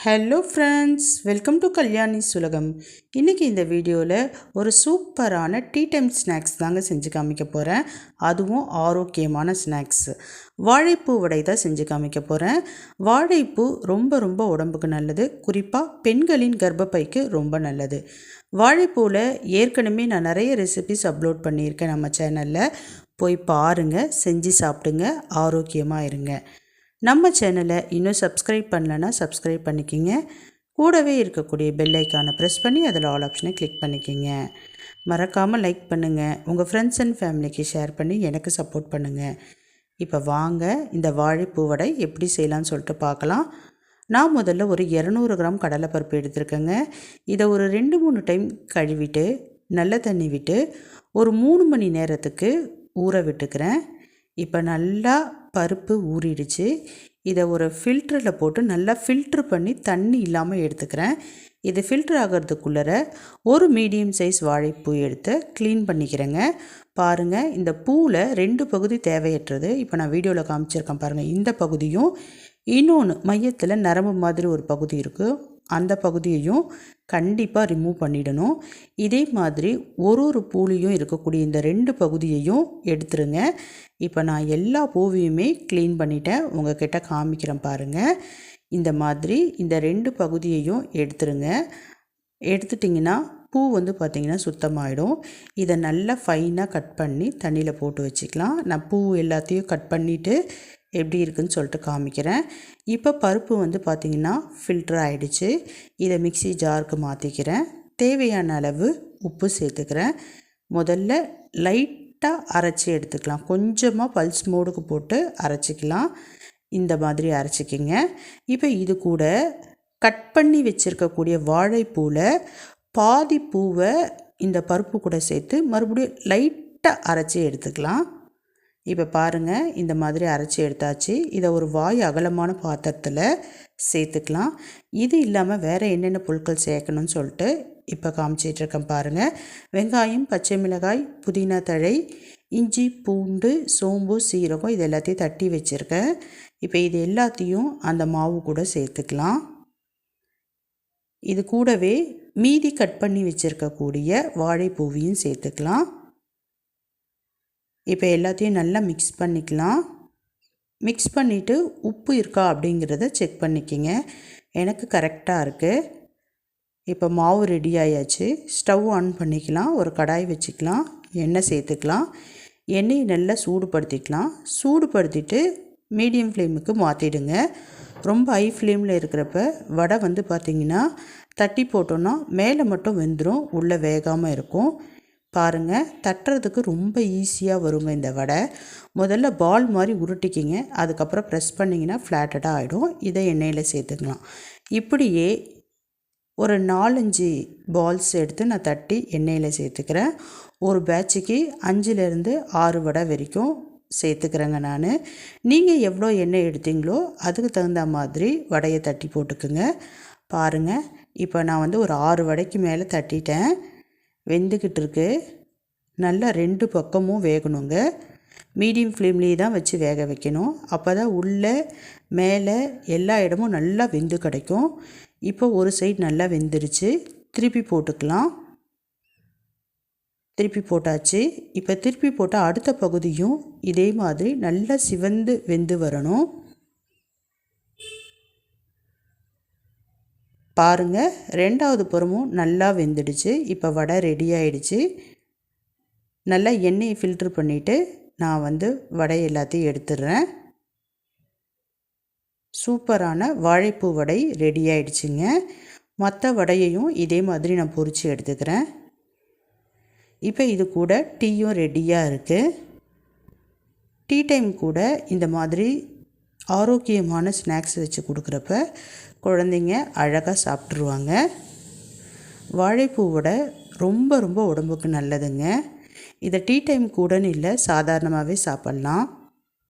Hello friends, welcome to Kalyani's உலகம். இன்றைக்கி இந்த வீடியோவில் ஒரு சூப்பரான டீ டைம் ஸ்நாக்ஸ் தாங்க செஞ்சு காமிக்க போகிறேன். அதுவும் ஆரோக்கியமான ஸ்நாக்ஸ். வாழைப்பூ வடை தான் செஞ்சு காமிக்க போகிறேன். வாழைப்பூ ரொம்ப ரொம்ப உடம்புக்கு நல்லது. குறிப்பாக பெண்களின் கர்ப்பப்பைக்கு ரொம்ப நல்லது. வாழைப்பூவில் ஏற்கனவே நான் நிறைய ரெசிபிஸ் அப்லோட் பண்ணியிருக்கேன் நம்ம சேனலில். போய் பாருங்கள், செஞ்சு சாப்பிடுங்க, ஆரோக்கியமாக இருங்க. நம்ம சேனலை இன்னும் சப்ஸ்கிரைப் பண்ணலன்னா சப்ஸ்கிரைப் பண்ணிக்கிங்க. கூடவே இருக்கக்கூடிய பெல் ஐக்கானை ப்ரெஸ் பண்ணி அதில் ஆல் ஆப்ஷனை கிளிக் பண்ணிக்கிங்க. மறக்காமல் லைக் பண்ணுங்கள், உங்கள் ஃப்ரெண்ட்ஸ் அண்ட் ஃபேமிலிக்கு ஷேர் பண்ணி எனக்கு சப்போர்ட் பண்ணுங்கள். இப்போ வாங்க இந்த வாழைப்பூ வடை எப்படி செய்யலான்னு சொல்லிட்டு பார்க்கலாம். நான் முதல்ல ஒரு 200 கிராம் கடலைப்பருப்பு எடுத்துருக்கேங்க. இதை ஒரு 2-3 டைம் கழுவிட்டு நல்ல தண்ணி விட்டு ஒரு 3 மணி நேரத்துக்கு ஊற விட்டுக்கிறேன். இப்போ நல்லா பருப்பு ஊறிடுச்சு. இதை ஒரு ஃபில்டரில் போட்டு நல்லா ஃபில்ட்ரு பண்ணி தண்ணி இல்லாமல் எடுத்துக்கிறேன். இது ஃபில்ட்ரு ஆகிறதுக்குள்ளே ஒரு மீடியம் சைஸ் வாழைப்பூ எடுத்து க்ளீன் பண்ணிக்கிறேங்க. பாருங்கள், இந்த பூவில் 2 பகுதி தேவையற்றது. இப்போ நான் வீடியோவில் காமிச்சிருக்கேன் பாருங்கள். இந்த பகுதியும் இன்னொன்று மையத்தில் நரம்பு மாதிரி ஒரு பகுதி இருக்குது, அந்த பகுதியையும் கண்டிப்பாக ரிமூவ் பண்ணிடணும். இதே மாதிரி ஒரு பூலையும் இருக்கக்கூடிய இந்த 2 பகுதியையும் எடுத்துருங்க. இப்போ நான் எல்லா பூவையுமே க்ளீன் பண்ணிட்டேன், உங்ககிட்ட காமிக்கிறேன் பாருங்கள். இந்த மாதிரி இந்த 2 பகுதியையும் எடுத்துருங்க. எடுத்துட்டிங்கன்னா பூ பார்த்திங்கன்னா சுத்தமாகிடும். இதை நல்லா ஃபைனாக கட் பண்ணி தண்ணியில் போட்டு வச்சுக்கலாம். நான் பூ எல்லாத்தையும் கட் பண்ணிவிட்டு எப்படி இருக்குதுன்னு சொல்லிட்டு காமிக்கிறேன். இப்போ பருப்பு பார்த்திங்கன்னா ஃபில்டர் ஆகிடுச்சு. இதை மிக்ஸி ஜாருக்கு மாற்றிக்கிறேன். தேவையான அளவு உப்பு சேர்த்துக்கிறேன். முதல்ல லைட்டாக அரைச்சி எடுத்துக்கலாம். கொஞ்சமாக பல்ஸ் மோடுக்கு போட்டு அரைச்சிக்கலாம். இந்த மாதிரி அரைச்சிக்கிங்க. இப்போ இது கூட கட் பண்ணி வச்சுருக்கக்கூடிய வாழைப்பூவில் பாதி பூவை இந்த பருப்பு கூட சேர்த்து மறுபடியும் லைட்டாக அரைச்சி எடுத்துக்கலாம். இப்போ பாருங்கள், இந்த மாதிரி அரைச்சி எடுத்தாச்சு. இதை ஒரு வாய் அகலமான பாத்திரத்தில் சேர்த்துக்கலாம். இது இல்லாமல் வேறு என்னென்ன பொருட்கள் சேர்க்கணும்னு சொல்லிட்டு இப்போ காமிச்சிட்ருக்கேன் பாருங்கள். வெங்காயம், பச்சை மிளகாய், புதினா தழை, இஞ்சி, பூண்டு, சோம்பு, சீரகம் இது எல்லாத்தையும் தட்டி வச்சுருக்கேன். இப்போ இது எல்லாத்தையும் அந்த மாவு கூட சேர்த்துக்கலாம். இது கூடவே மீதி கட் பண்ணி வச்சுருக்கக்கூடிய வாழைப்பூவையும் சேர்த்துக்கலாம். இப்போ எல்லாத்தையும் நல்லா மிக்ஸ் பண்ணிக்கலாம். மிக்ஸ் பண்ணிவிட்டு உப்பு இருக்கா அப்படிங்கிறத செக் பண்ணிக்கிங்க. எனக்கு கரெக்டாக இருக்குது. இப்போ மாவு ரெடி ஆயாச்சு. ஸ்டவ் ஆன் பண்ணிக்கலாம். ஒரு கடாய் வச்சுக்கலாம். எண்ணெய் சேர்த்துக்கலாம். எண்ணெயை நல்லா சூடுபடுத்திக்கலாம். சூடுபடுத்திட்டு மீடியம் ஃப்ளேமுக்கு மாற்றிடுங்க. ரொம்ப ஹை ஃப்ளேமில் இருக்கிறப்ப வடை பார்த்திங்கன்னா தட்டி போட்டோன்னா மேலே மட்டும் வெந்துடும், உள்ளே வேகாமல் இருக்கும். பாருங்கள், தட்டுறதுக்கு ரொம்ப ஈஸியாக வருங்க இந்த வடை. முதல்ல பால் மாதிரி உருட்டிக்கிங்க. அதுக்கப்புறம் ப்ரெஸ் பண்ணிங்கன்னா ஃப்ளாட்டடாக ஆகிடும். இதை எண்ணெயில் சேர்த்துக்கலாம். இப்படியே ஒரு 4-5 பால்ஸ் எடுத்து நான் தட்டி எண்ணெயில் சேர்த்துக்கிறேன். ஒரு பேட்சுக்கு 5லேருந்து 6 வடை வரைக்கும் சேர்த்துக்கிறேங்க நான். நீங்கள் எவ்வளோ எண்ணெய் எடுத்தீங்களோ அதுக்கு தகுந்த மாதிரி வடையை தட்டி போட்டுக்குங்க. பாருங்கள், இப்போ நான் ஒரு 6 வடைக்கு மேலே தட்டிட்டேன். வெந்துக்கிட்டு இருக்கு. நல்லா 2 பக்கமும் வேகணுங்க. மீடியம் ஃப்ளேம்லேயே தான் வச்சு வேக வைக்கணும். அப்போ தான் உள்ளே மேலே எல்லா இடமும் நல்லா வெந்து கிடைக்கும். இப்போ ஒரு சைடு நல்லா வெந்துருச்சு. திருப்பி போட்டுக்கலாம். திருப்பி போட்டாச்சு. இப்போ திருப்பி போட்டால் அடுத்த பகுதியும் இதே மாதிரி நல்லா சிவந்து வெந்து வரணும். பாருங்கள், 2வது புறமும் நல்லா வெந்துடுச்சு. இப்போ வடை ரெடி ஆகிடுச்சு. நல்லா எண்ணெயை ஃபில்ட்ரு பண்ணிவிட்டு நான் வடை எல்லாத்தையும் எடுத்துடுறேன். சூப்பரான வாழைப்பூ வடை ரெடி ஆகிடுச்சுங்க. மற்ற வடையையும் இதே மாதிரி நான் பொரித்து எடுத்துக்கிறேன். இப்போ இது கூட டீயும் ரெடியாக இருக்குது. டீ டைம் கூட இந்த மாதிரி ஆரோக்கியமான ஸ்நாக்ஸ் வச்சு கொடுக்குறப்ப குழந்தைங்க அழகாக சாப்பிட்ருவாங்க. வாழைப்பூவோட ரொம்ப ரொம்ப உடம்புக்கு நல்லதுங்க. இதை டீ டைம் கூடன்னு இல்லை, சாதாரணமாகவே சாப்பிட்லாம்.